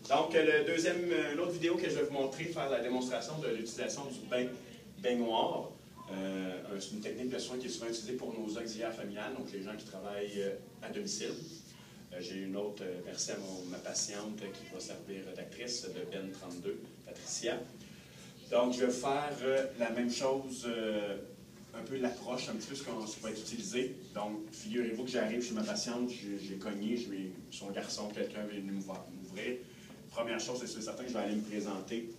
Donc, une autre vidéo que je vais vous montrer, faire la démonstration de l'utilisation du baignoire. C'est une technique de soins qui est souvent utilisée pour nos auxiliaires familiales, donc les gens qui travaillent à domicile. J'ai une autre, merci à ma patiente qui va servir d'actrice de Ben 32, Patricia. Donc, je vais faire la même chose, un peu l'approche, un petit peu ce qui va être utilisé. Donc, figurez-vous que j'arrive chez ma patiente, j'ai cogné, son garçon, quelqu'un vient venir m'ouvrir. Première chose, c'est certain que je vais aller me présenter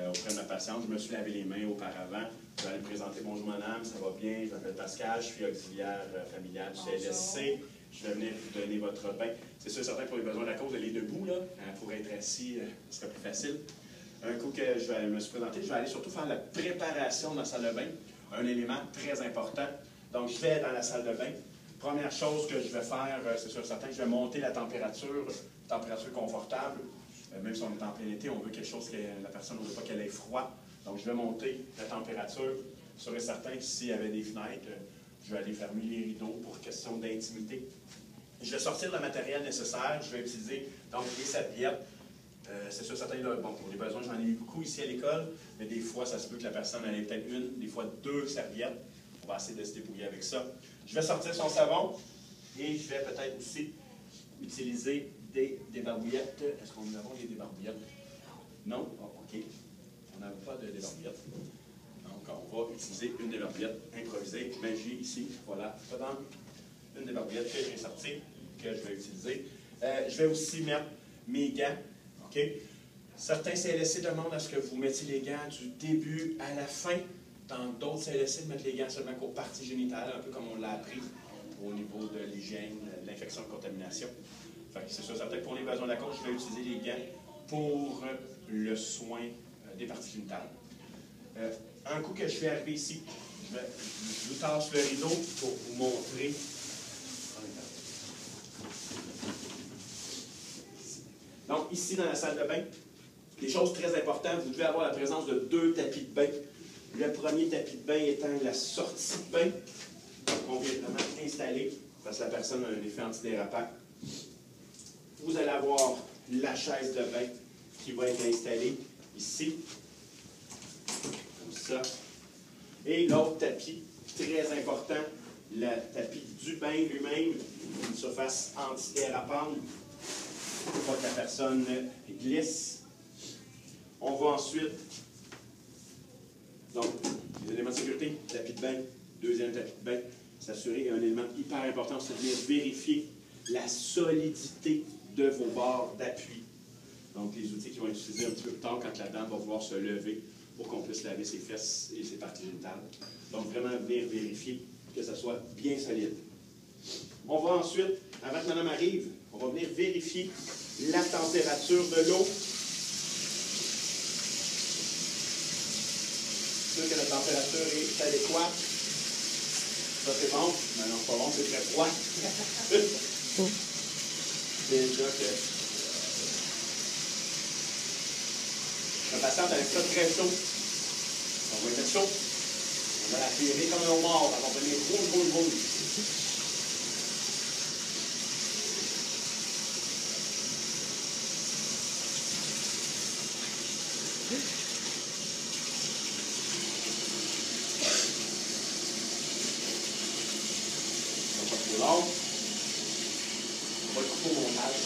auprès de ma patiente. Je me suis lavé les mains auparavant. Je vais aller me présenter. Bonjour madame, ça va bien? Je m'appelle Pascal, je suis auxiliaire familial du CLSC. Je vais venir vous donner votre bain. C'est sûr certain pour les besoins de la cause, elle est debout, là. Pour être assis, ce serait plus facile. Un coup que je vais me suis présenté, je vais aller surtout faire la préparation de la salle de bain. Un élément très important. Donc, je vais dans la salle de bain. Première chose que je vais faire, c'est sûr certain que je vais monter la température confortable. Même si on est en plein été, on veut quelque chose que la personne ne veut pas qu'elle ait froid. Donc, je vais monter la température. Sûr et certain que s'il y avait des fenêtres, je vais aller fermer les rideaux pour question d'intimité. Je vais sortir le matériel nécessaire. Je vais utiliser donc les serviettes. C'est sûr certain, là, bon, pour les besoins, j'en ai eu beaucoup ici à l'école, mais des fois, ça se peut que la personne en ait peut-être une, des fois deux serviettes. On va essayer de se débrouiller avec ça. Je vais sortir son savon et je vais peut-être aussi utiliser des débarbouillettes. Est-ce qu'on a des débarbouillettes? Non? Oh, OK. On n'a pas de débarbouillettes. Donc, on va utiliser une débarbouillette improvisée. Magie ici. Voilà. Une débarbouillette que j'ai sortie, que je vais utiliser. Je vais aussi mettre mes gants. OK? Certains CLSC demandent à ce que vous mettiez les gants du début à la fin. Dans d'autres CLSC, de mettre les gants seulement qu'aux parties génitales, un peu comme on l'a appris au niveau de l'hygiène, de l'infection de contamination. C'est sûr, certain que pour les besoins de la cause, je vais utiliser les gants pour le soin des parties génitales. Un coup que je vais arriver ici, je vous tasse le rideau pour vous montrer. Donc, ici, dans la salle de bain, des choses très importantes, vous devez avoir la présence de 2 tapis de bain. Le premier tapis de bain étant la sortie de bain, qu'on vient vraiment installer, parce que la personne a un effet antidérapant. Vous allez avoir la chaise de bain qui va être installée ici, comme ça. Et l'autre tapis, très important, le tapis du bain lui-même, une surface antidérapante, pour pas que la personne glisse. On va ensuite, donc, les éléments de sécurité, tapis de bain, deuxième tapis de bain, s'assurer un élément hyper important, c'est de venir vérifier la solidité de vos barres d'appui. Donc, les outils qui vont être utilisés un petit peu plus tard quand la dame va vouloir se lever pour qu'on puisse laver ses fesses et ses parties génitales. Donc, vraiment venir vérifier que ça soit bien solide. On va ensuite, avant que madame arrive, on va venir vérifier la température de l'eau. Sûr que la température est adéquate. Ça, c'est bon. Mais non, c'est pas bon, c'est très froid. Déjà que la patiente avec ça très chaud. On va mettre chaud. On va la tirer comme un homard. On va venir roule. On va le couper au montage.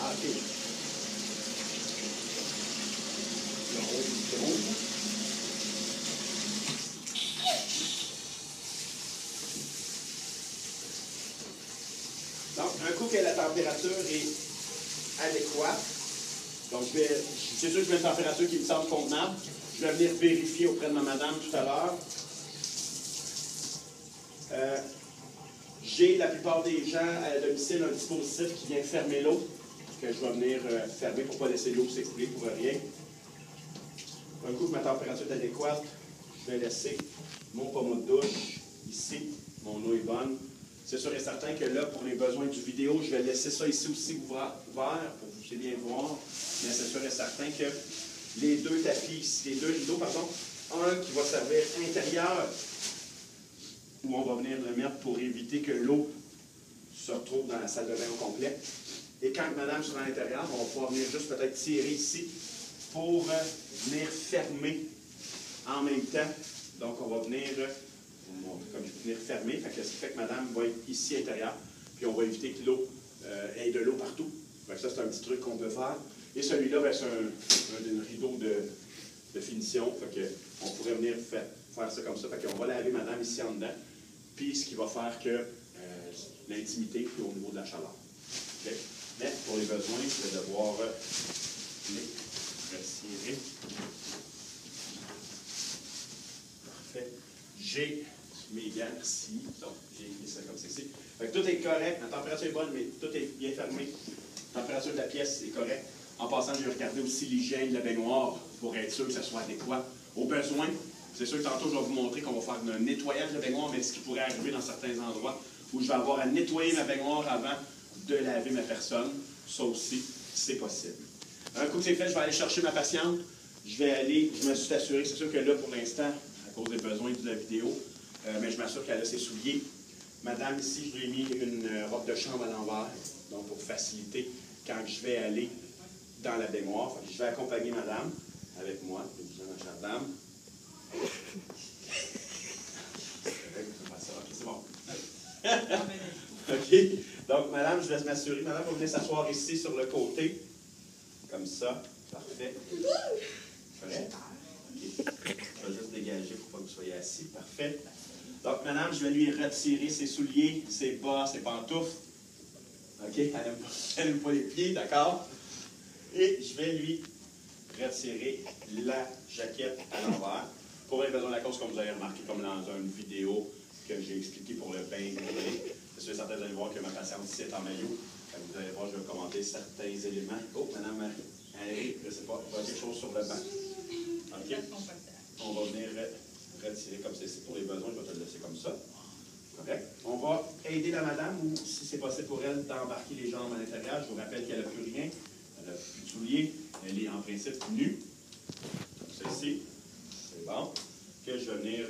Ah, OK. C'est bon. Donc, un coup que la température est adéquate, donc c'est sûr que je mets une température qui me semble convenable. Je vais venir vérifier auprès de ma madame tout à l'heure. J'ai la plupart des gens à domicile un dispositif qui vient fermer l'eau, que je vais venir fermer pour ne pas laisser l'eau s'écouler pour rien. Un coup que ma température est adéquate, je vais laisser mon pommeau de douche ici, mon eau est bonne. C'est sûr et certain que là, pour les besoins du vidéo, je vais laisser ça ici aussi ouvert pour que vous puissiez bien voir. Mais c'est sûr et certain que les 2 tapis, les 2 rideaux, pardon, un qui va servir intérieur, où on va venir le mettre pour éviter que l'eau se retrouve dans la salle de bain au complet. Et quand madame sera à l'intérieur, on va pouvoir venir juste peut-être tirer ici pour venir fermer en même temps. Donc, on va venir vous montrer comme je vais venir fermer. Fait que, ce qui fait que madame va être ici à l'intérieur. Puis, on va éviter que l'eau ait de l'eau partout. Fait que ça, c'est un petit truc qu'on peut faire. Et celui-là, ben, c'est un rideau de finition. Fait que, on pourrait venir faire ça comme ça. Fait qu'on va laver madame ici en dedans. Puis, ce qui va faire que l'intimité, puis au niveau de la chaleur. Okay? Mais pour les besoins, je vais devoir les retirer. Parfait. J'ai mes gants ici. Donc, j'ai mis ça comme ceci. Fait que tout est correct. La température est bonne, mais tout est bien fermé. La température de la pièce est correcte. En passant, je vais regarder aussi l'hygiène de la baignoire pour être sûr que ça soit adéquat aux besoins. C'est sûr que tantôt, je vais vous montrer qu'on va faire un nettoyage de baignoire, mais ce qui pourrait arriver dans certains endroits où je vais avoir à nettoyer ma baignoire avant de laver ma personne. Ça aussi, c'est possible. Un coup que c'est fait, je vais aller chercher ma patiente. Je me suis assuré, c'est sûr que là, pour l'instant, à cause des besoins de la vidéo, mais je m'assure qu'elle a ses souliers. Madame, ici, je lui ai mis une robe de chambre à l'envers, donc pour faciliter quand je vais aller dans la baignoire. Enfin, je vais accompagner madame avec moi, ma chère dame. C'est bon. OK. Donc, madame, je vais m'assurer. Madame, vous venez s'asseoir ici sur le côté. Comme ça. Parfait. Prêt? OK. Je vais juste dégager pour pas que vous soyez assis. Parfait. Donc, madame, je vais lui retirer ses souliers, ses bas, ses pantoufles. OK? Elle n'aime pas les pieds, d'accord? Et je vais lui retirer la jaquette à l'envers. Pour les besoins de la cause, comme vous avez remarqué, comme dans une vidéo que j'ai expliqué pour le bain brûlé. C'est sûr et certain, vous allez voir que ma patiente ici est en maillot. Vous allez voir, je vais commenter certains éléments. Oh, madame Marie, je ne sais pas, il y a quelque chose sur le banc. OK? On va venir retirer comme ceci pour les besoins. Je vais te le laisser comme ça. Correct? On va aider la madame, ou si c'est possible pour elle, d'embarquer les jambes à l'intérieur. Je vous rappelle qu'elle n'a plus rien. Elle n'a plus de souliers. Elle est en principe nue. Comme ceci. C'est bon. Que je vais venir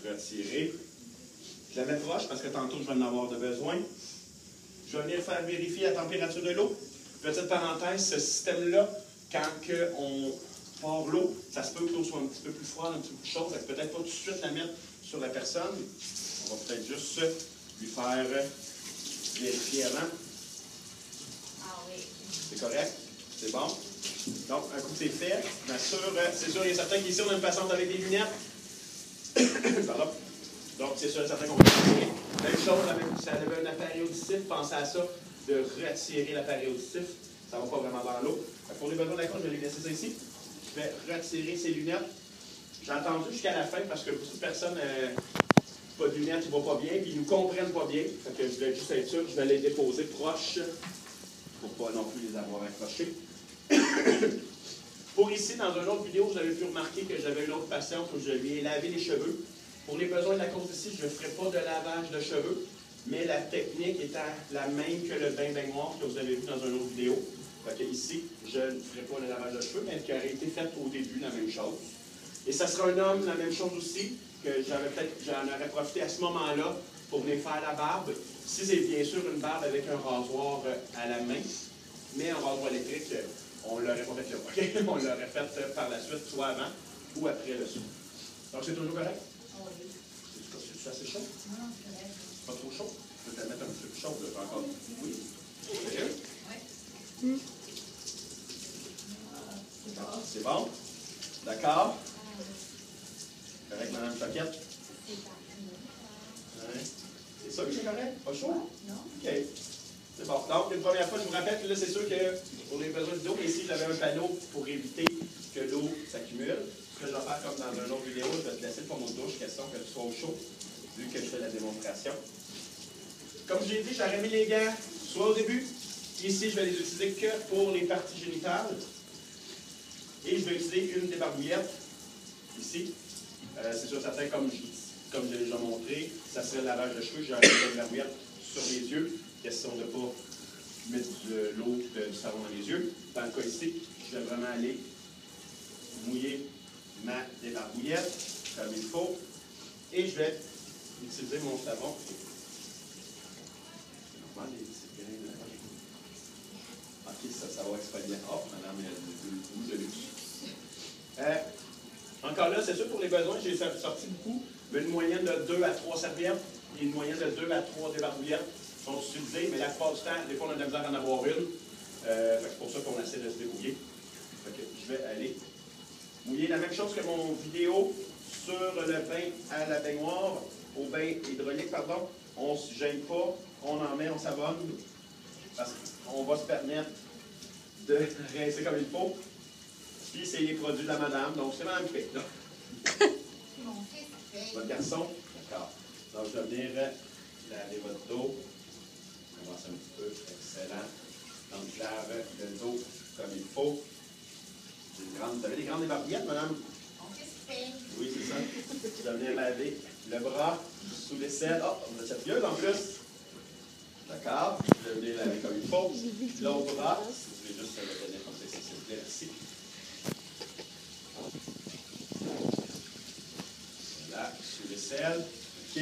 retirer. Je la mets proche parce que tantôt, je vais en avoir de besoin. Je vais venir faire vérifier la température de l'eau. Petite parenthèse, ce système-là, quand on part l'eau, ça se peut que l'eau soit un petit peu plus froide, un petit peu plus chaude. Peut-être pas tout de suite la mettre sur la personne. On va peut-être juste lui faire vérifier avant. Ah oui. C'est correct? C'est bon? Donc, un coup que c'est fait, bien sûr, c'est sûr, il y a certains qui ici, on a une patiente avec des lunettes. Pardon. Donc, c'est sûr et certain qu'on va retirer. Même chose, si elle avait un appareil auditif, pensez à ça, de retirer l'appareil auditif. Ça ne va pas vraiment dans l'eau. Pour les besoins de la cause, je vais lui laisser ça ici. Je vais retirer ses lunettes. J'ai attendu jusqu'à la fin parce que beaucoup de personnes pas de lunettes, ils ne voient pas bien, puis ils ne nous comprennent pas bien. Fait que je voulais juste être sûr que je vais les déposer proches pour ne pas non plus les avoir accrochés. Pour ici, dans une autre vidéo, vous avez pu remarquer que j'avais une autre patiente où je lui ai lavé les cheveux. Pour les besoins de la cause ici, je ne ferai pas de lavage de cheveux, mais la technique étant la même que le bain-baignoire que vous avez vu dans une autre vidéo. Fait que ici, je ne ferai pas le lavage de cheveux, mais qui aurait été fait au début, la même chose. Et ça sera un homme, la même chose aussi, que j'en aurais profité à ce moment-là pour venir faire la barbe. Si c'est bien sûr une barbe avec un rasoir à la main, mais un rasoir électrique, on ne l'aurait pas fait là. Okay? On l'aurait fait par la suite, soit avant ou après le saut. Donc c'est toujours correct? Oui. C'est assez chaud? Non, c'est correct. Pas trop chaud? Je peux te la mettre un petit peu plus chaude, là, encore. Oui. Sérieux? Oui. C'est bon? D'accord? Correct, Mme Choquette? C'est parfait. Ouais. C'est ça que c'est correct? Pas chaud? Non. OK. C'est bon. Donc, une première fois, je vous rappelle que là, c'est sûr que pour les besoins d'eau, ici, j'avais un panneau pour éviter que l'eau s'accumule. Ce que je vais faire comme dans une autre vidéo, je vais te laisser le pommeau de douche, question que tu sois au chaud, vu que je fais la démonstration. Comme je l'ai dit, j'aurais mis les gants soit au début. Ici, je vais les utiliser que pour les parties génitales. Et je vais utiliser une débarbouillette, ici. C'est sûr, certain, comme je l'ai déjà montré, ça serait le lavage de cheveux. J'aurais une débarbouillette sur les yeux. Question de ne pas mettre de l'eau, du savon dans les yeux. Dans le cas ici, je vais vraiment aller mouiller ma débarbouillette comme il faut. Et je vais utiliser mon savon. Comment les petites graines là? Ok, ça va exfolier. Oh, madame, il y a du goût de luxe. Encore là, c'est sûr pour les besoins, j'ai sorti beaucoup, mais une moyenne de 2 à 3 serviettes et une moyenne de 2 à 3 débarbouillettes sont utilisées, mais la plupart du temps, des fois, on a de la misère à en avoir une. C'est pour ça qu'on essaie de se débrouiller. Je vais aller mouiller la même chose que mon vidéo sur le bain à la baignoire, au bain hydraulique, pardon. On ne se gêne pas, on en met, on savonne, parce qu'on va se permettre de rincer comme il faut. Puis c'est les produits de la madame, donc c'est Mme P. Mon fils paye. Votre garçon? D'accord. Donc je vais venir laver votre dos. On va commencer un petit peu. Excellent. Donc je lave le dos comme il faut. Vous avez des grandes débarbouillettes, madame? Mon fils paye. Oui, c'est ça. Je vais venir laver le bras sous l'aisselle. Oh, vous êtes sérieuse en plus. D'accord. Je vais venir laver comme il faut. L'autre bras. Je vais juste le donner comme ça, s'il vous plaît. Merci. Voilà, sous l'aisselle. OK.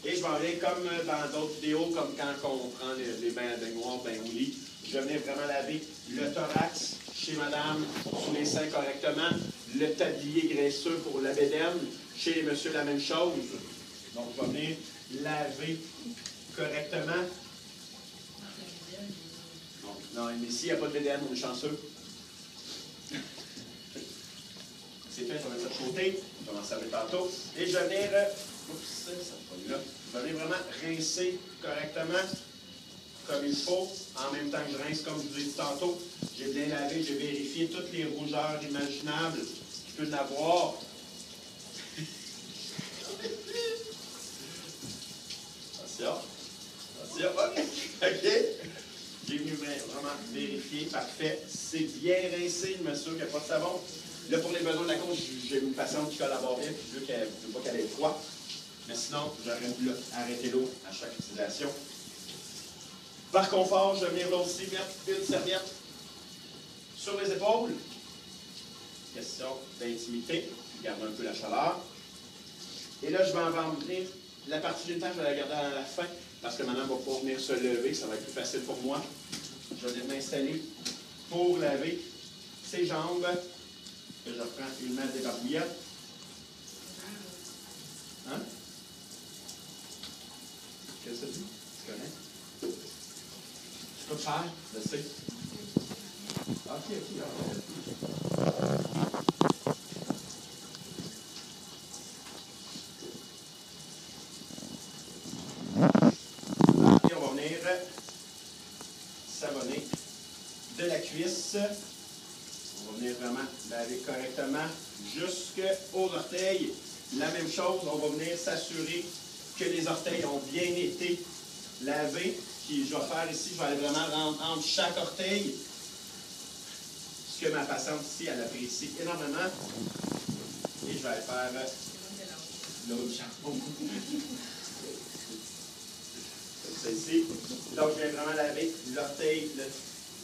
Et je m'en viens comme dans d'autres vidéos, comme quand on prend les bains à baignoire, bains au lit. Je vais venir vraiment laver le thorax chez madame, sous les seins correctement, le tablier graisseux pour la bédaine, chez les messieurs la même chose. Donc, je vais venir laver correctement. Non, mais ici, il n'y a pas de bédaine, on est chanceux. C'est fait, je vais mettre ça de côté. Je vais m'en servir tantôt. Et je vais venir, oups, ça va là. Je vais venir vraiment rincer correctement, comme il faut, en même temps que je rince, comme je vous ai dit tantôt. J'ai bien lavé, j'ai vérifié toutes les rougeurs imaginables qu'il peut y en avoir. Attention. Attention. OK. J'ai venu vraiment vérifier. Parfait. C'est bien rincé, je m'assure qu'il n'y a pas de savon. Là, pour les besoins de la cause, j'ai une patiente qui collabore bien, puis je veux pas qu'elle ait froid. Mais sinon, j'aurais arrêté l'eau à chaque utilisation. Par confort, je vais venir là aussi mettre une serviette sur les épaules. Question d'intimité, garde un peu la chaleur. Et là, je vais en venir. La partie génitale, je vais la garder à la fin, parce que madame va pouvoir venir se lever, ça va être plus facile pour moi. Je vais venir m'installer pour laver ses jambes. Je reprends une main des barbouillettes. Hein? Qu'est-ce que ça dit? Tu connais? Tu peux faire? Je sais. OK. Et on va venir savonner de la cuisse. On va venir vraiment laver correctement jusqu'aux orteils. La même chose, on va venir s'assurer que les orteils ont bien été lavés. Puis je vais faire ici, je vais aller vraiment entre chaque orteil. Ce que ma patiente ici, elle apprécie énormément. Et je vais aller faire l'autre jambon. Comme ça ici. Donc je viens vraiment laver l'orteil,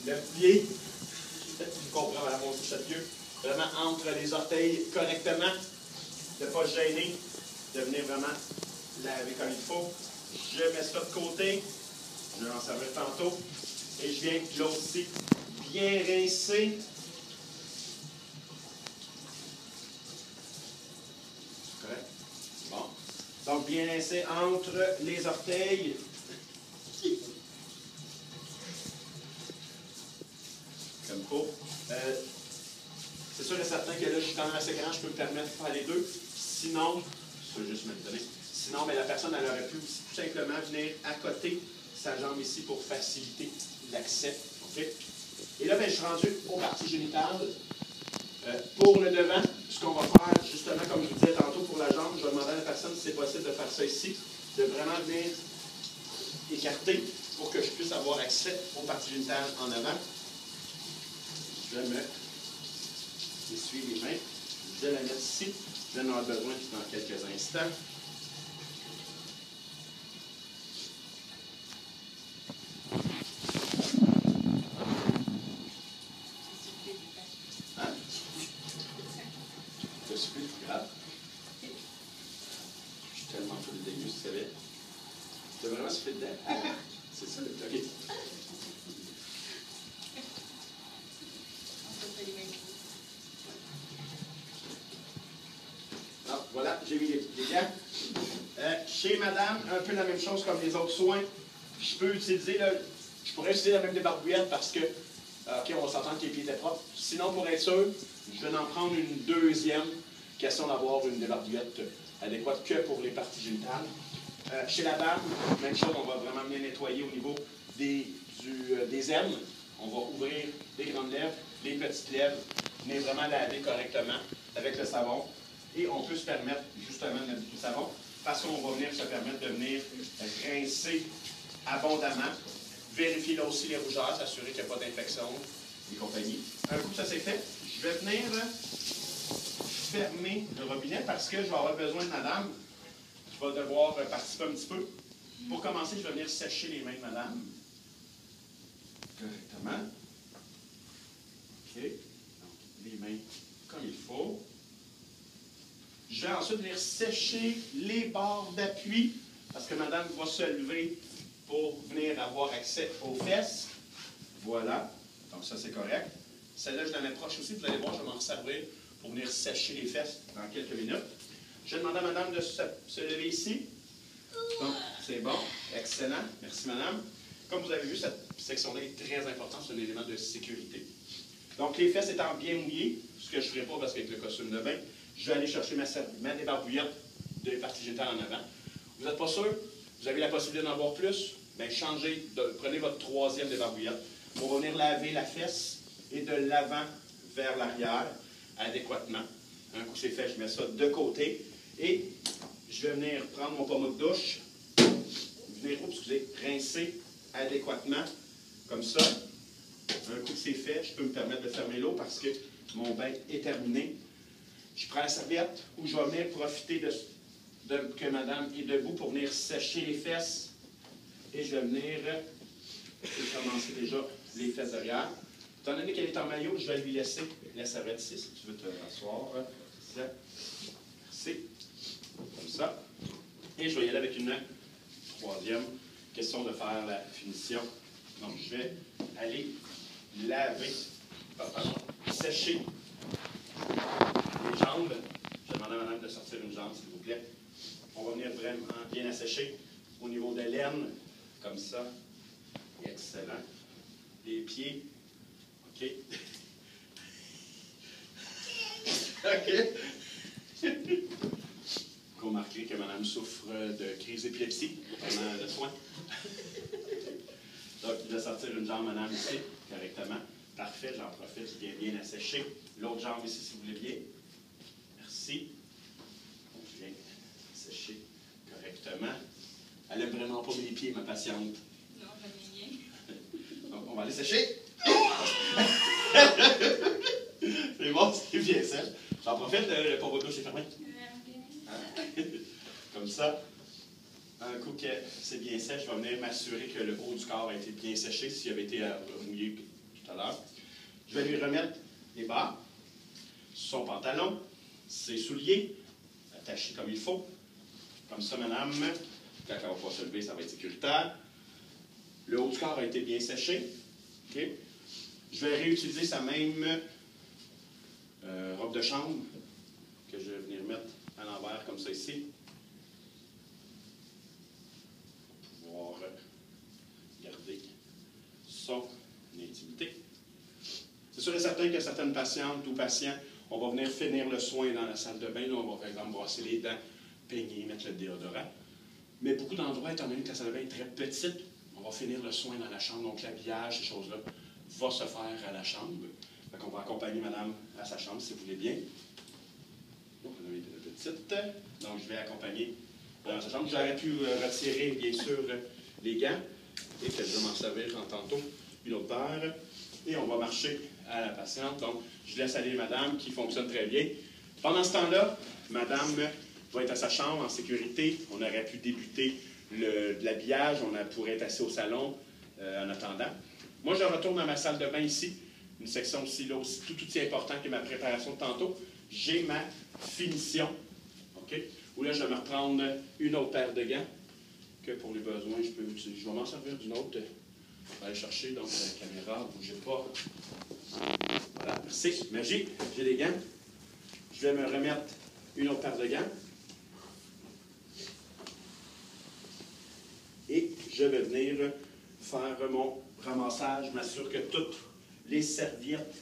le pied. Je comprends la mon pied. Vraiment entre les orteils correctement. De ne pas se gêner. De venir vraiment laver comme il faut. Je mets ça de côté. Je vais en servir tantôt. Et je viens là aussi bien rincer. Correct? Bon. Donc bien rincer entre les orteils. Comme faut. C'est sûr et certain que là, je suis quand même assez grand, je peux me permettre de faire les deux. Sinon, je peux juste me le donner. Sinon, mais la personne, elle aurait pu aussi tout simplement venir accoter sa jambe ici pour faciliter l'accès. Okay? Et là, ben, je suis rendu aux parties génitales. Pour le devant, ce qu'on va faire, justement, comme je vous disais tantôt pour la jambe, je vais demander à la personne si c'est possible de faire ça ici, de vraiment venir écarter pour que je puisse avoir accès aux parties génitales en avant. Je me essuie les mains. Je vais la mettre ici. Je vais en avoir besoin dans quelques instants. Hein? Je suis plus grave. Je suis tellement full de dégueu, tu savais. Tu as vraiment soufflé dedans. C'est ça le Chez madame, un peu la même chose comme les autres soins. Je peux utiliser, je pourrais utiliser la même débarbouillette parce que, OK, on va s'entendre que les pieds étaient propres. Sinon, pour être sûr, je vais en prendre une deuxième, question d'avoir une débarbouillette adéquate que pour les parties génitales. Chez la dame, même chose, on va vraiment bien nettoyer au niveau des aines. On va ouvrir les grandes lèvres, les petites lèvres, venir vraiment laver correctement avec le savon. Et on peut se permettre justement de mettre du savon parce qu'on va venir se permettre de venir rincer abondamment. Vérifier là aussi les rougeurs, s'assurer qu'il n'y a pas d'infection et compagnie. Un coup ça c'est fait, je vais venir fermer le robinet parce que je vais avoir besoin de madame. Je vais devoir participer un petit peu. Pour commencer, je vais venir sécher les mains de madame. Correctement. OK. Donc, les mains comme il faut. Je vais ensuite venir sécher les barres d'appui parce que madame va se lever pour venir avoir accès aux fesses. Voilà. Donc ça, c'est correct. Celle-là, je la mets proche aussi. Vous allez voir, je vais m'en servir pour venir sécher les fesses dans quelques minutes. Je vais demander à madame de se lever ici. Donc, c'est bon. Excellent. Merci, madame. Comme vous avez vu, cette section-là est très importante. C'est un élément de sécurité. Donc, les fesses étant bien mouillées, ce que je ne ferai pas parce qu'avec le costume de bain, je vais aller chercher ma débarbouillette de partie génitale en avant. Vous n'êtes pas sûr? Vous avez la possibilité d'en avoir plus? Bien, prenez votre troisième débarbouillette. On va venir laver la fesse et de l'avant vers l'arrière adéquatement. Un coup c'est fait, je mets ça de côté. Et je vais venir prendre mon pommeau de douche, venir, rincer adéquatement, comme ça. Un coup que c'est fait, je peux me permettre de fermer l'eau parce que mon bain est terminé. Je prends la serviette où je vais venir profiter que madame est debout pour venir sécher les fesses. Et je vais venir commencer déjà les fesses derrière. Étant donné qu'elle est en maillot, je vais lui laisser la serviette ici, si tu veux te rasseoir. Merci. Comme ça. Et je vais y aller avec une troisième question de faire la finition. Donc, je vais aller laver, sécher les jambes. Je demande à madame de sortir une jambe, s'il vous plaît. On va venir vraiment bien assécher au niveau de l'aine, comme ça. Excellent. Les pieds. OK. OK. Vous remarquerez que madame souffre de crise d'épilepsie pendant le soin. Donc, je vais sortir une jambe, madame, ici, correctement. Parfait, j'en profite, je viens bien assécher. L'autre jambe ici, si vous voulez bien. Merci. Donc, je viens assécher correctement. Elle n'aime vraiment pas mes pieds, ma patiente. Non, j'aime bien. Donc, on va aller sécher. C'est bon, c'est bien sèche. J'en profite, le pommeau de douche est fermé. Comme ça. Un coup que c'est bien sèche, je vais venir m'assurer que le haut du corps a été bien séché s'il avait été mouillé tout à l'heure. Je vais lui remettre les bas, son pantalon, ses souliers, attachés comme il faut. Comme ça, madame, quand elle va pouvoir se lever, ça va être sécuritaire. Le haut du corps a été bien séché. Okay. Je vais réutiliser sa même robe de chambre que je vais venir mettre à l'envers comme ça ici. Pour pouvoir garder son intimité. C'est sûr et certain que certaines patientes ou patients, on va venir finir le soin dans la salle de bain. Là, on va par exemple brosser les dents, peigner, mettre le déodorant. Mais beaucoup d'endroits, étant donné que la salle de bain est très petite, on va finir le soin dans la chambre. Donc l'habillage, ces choses-là, va se faire à la chambre. Donc on va accompagner madame à sa chambre, si vous voulez bien. Donc on a été petite. Donc je vais accompagner dans sa chambre. J'aurais pu retirer, bien sûr, les gants. Et que je vais m'en servir en tantôt une autre paire. Et on va marcher à la patiente. Donc, je laisse aller madame qui fonctionne très bien. Pendant ce temps-là, madame va être à sa chambre en sécurité. On aurait pu débuter de l'habillage. On pourrait être assis au salon en attendant. Moi, je retourne dans ma salle de bain ici. Une section aussi, là, aussi tout aussi important que ma préparation de tantôt. J'ai ma finition. OK? Où là, je vais me reprendre une autre paire de gants que pour les besoins, je peux utiliser. Je vais m'en servir d'une autre. Je vais aller chercher donc la caméra. Ne bougez pas. Voilà, merci. Magie, j'ai des gants. Je vais me remettre une autre paire de gants. je vais venir faire mon ramassage. Je m'assure que toutes les serviettes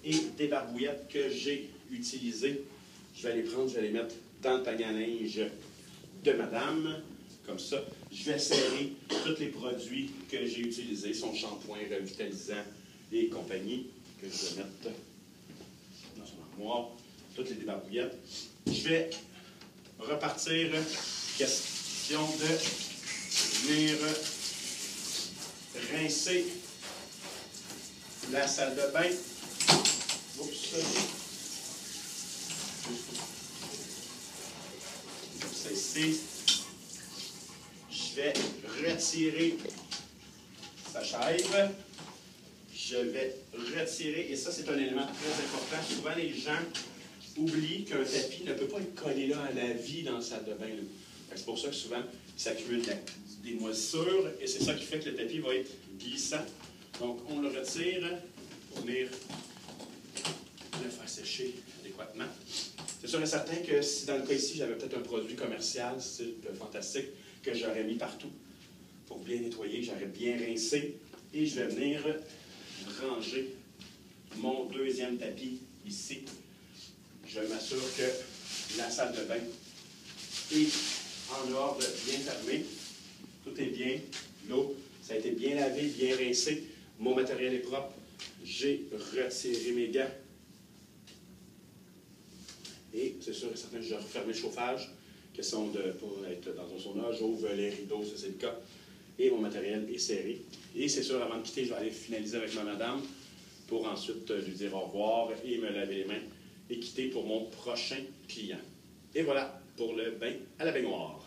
et débarbouillettes que j'ai utilisées, je vais les prendre, je vais les mettre dans le panier à linge de madame. Comme ça, je vais serrer tous les produits que j'ai utilisés, son shampoing revitalisant et compagnie, que je vais mettre dans son armoire, toutes les débarbouillettes. Je vais repartir, question de venir rincer la salle de bain. Oups. Comme ça ici. Je vais retirer sa chaise. Je vais retirer, et ça c'est un élément très important. Souvent les gens oublient qu'un tapis ne peut pas être collé là à la vie dans la salle de bain. C'est pour ça que souvent il s'accumule des moisissures et c'est ça qui fait que le tapis va être glissant. Donc on le retire pour venir le faire sécher adéquatement. C'est sûr et certain que si dans le cas ici j'avais peut-être un produit commercial, style fantastique, que j'aurais mis partout pour bien nettoyer, j'aurais bien rincé et je vais venir ranger mon deuxième tapis ici. Je m'assure que la salle de bain est en ordre, bien fermée. Tout est bien. L'eau, ça a été bien lavé, bien rincé. Mon matériel est propre. J'ai retiré mes gants. Et c'est sûr et certain que je vais refermer le chauffage. Question de ne pas être dans un sauna. J'ouvre les rideaux, ça c'est le cas. Et mon matériel est serré. Et c'est sûr, avant de quitter, je vais aller finaliser avec ma madame pour ensuite lui dire au revoir et me laver les mains et quitter pour mon prochain client. Et voilà pour le bain à la baignoire.